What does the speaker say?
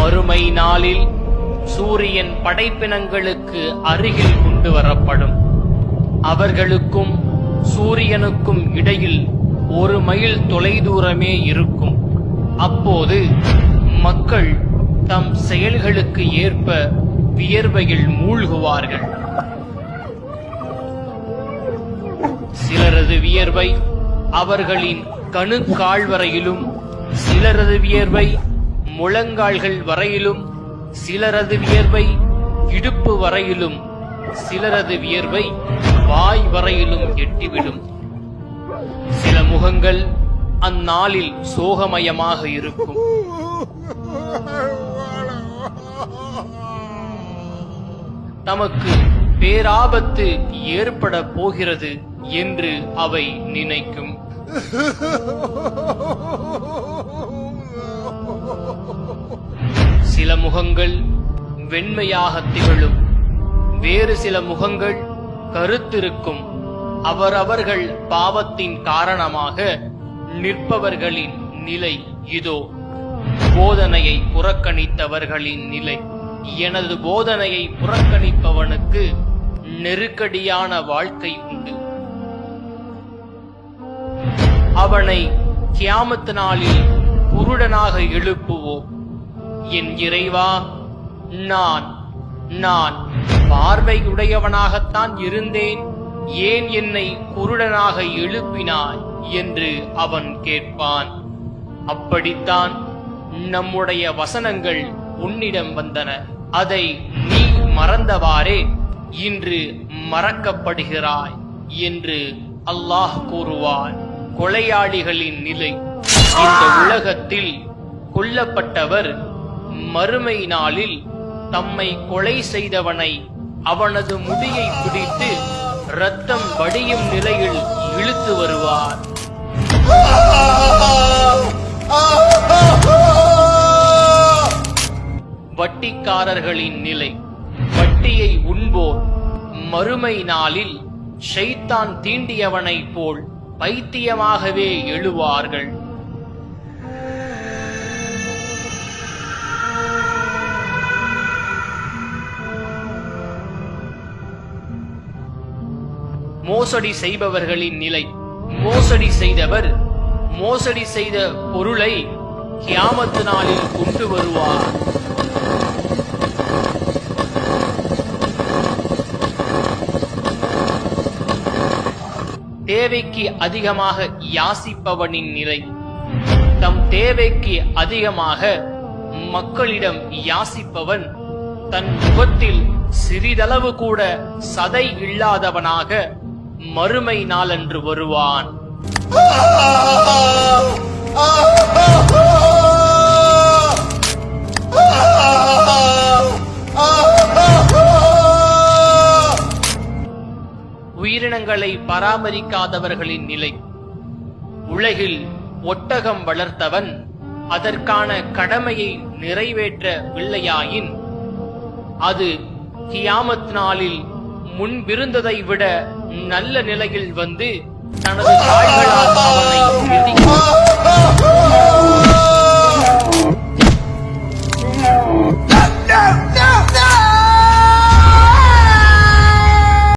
மறுமை நாளில் சூரியன் படைப்பினங்களுக்கு அருகில் கொண்டு வரப்படும். அவர்களுக்கும் சூரியனுக்கும் இடையில் 1 மைல் தொலைதூரமே இருக்கும். அப்போது மக்கள் தம் செயல்களுக்கு ஏற்ப வியர்வையில் மூழ்குவார்கள். சிலரது வியர்வை அவர்களின் கணுக்கால் வரையிலும், சிலரது வியர்வை முழங்கால்கள் வரையிலும், சிலரது வியர்வை இடுப்பு வரையிலும், சிலரது வியர்வை வாய் வரையிலும் எட்டிவிடும். சில முகங்கள் அந்நாளில் சோகமயமாக இருக்கும். தமக்கு பேராபத்து ஏற்பட போகிறது என்று அவை நினைக்கும். சில முகங்கள் வெண்மையாக திகழும், வேறு சில முகங்கள் கருத்திருக்கும். அவரவர்கள் பாவத்தின் காரணமாக நிற்பவர்களின் நிலை இதோ. போதனையை புறக்கணித்தவர்களின் நிலை. எனது போதனையை புறக்கணிப்பவனுக்கு நெருக்கடியான வாழ்க்கை உண்டு. அவனை கியாமத் நாளில் குருடனாக எழுப்புவோம். என் இறைவா, நான் பார்வையுடையவனாகத்தான் இருந்தேன், ஏன் என்னை குருடனாக எழுப்பினாய் என்று அவன் கேட்பான். அப்படித்தான் நம்முடைய வசனங்கள் உன்னிடம் வந்தன. அதை நீ மறந்தவாறே இன்று மறக்கப்படுகிறாய் என்று அல்லாஹ் கூறுவான். கொலையாளிகளின் நிலை. இந்த உலகத்தில் கொல்லப்பட்டவர் மறுமை நாளில் தம்மை கொலை செய்தவனை அவனது முடியை பிடித்து இரத்தம் வடியும் நிலையில் இழுத்து வருவார். வட்டிக்காரர்களின் நிலை. வட்டியை உண்போர் மறுமை நாளில் ஷைத்தான் தீண்டியவனைப் போல் பைத்தியமாகவே எழுவார்கள். மோசடி செய்பவர்களின் நிலை. மோசடி செய்தவர் மோசடி செய்த பொருளை கியாமத் நாளில் கொண்டு வருவார். தேவைக்கு அதிகமாக யாசிப்பவனின் நிலை. தம் தேவைக்கு அதிகமாக மக்களிடம் யாசிப்பவன் தன் முகத்தில் சிறிதளவு கூட சதை இல்லாதவனாக மறுமை நாளன்று வருவான். உயிரினங்களை பராமரிக்காதவர்களின் நிலை. உலகில் ஒட்டகம் வளர்த்தவன் அதற்கான கடமையை நிறைவேற்றவில்லையாயின் அது கியாமத் நாளில் முன்பிருந்ததை விட நல்ல நிலையில் வந்து தனது கால்களால் அவனை மிதிக்கும்.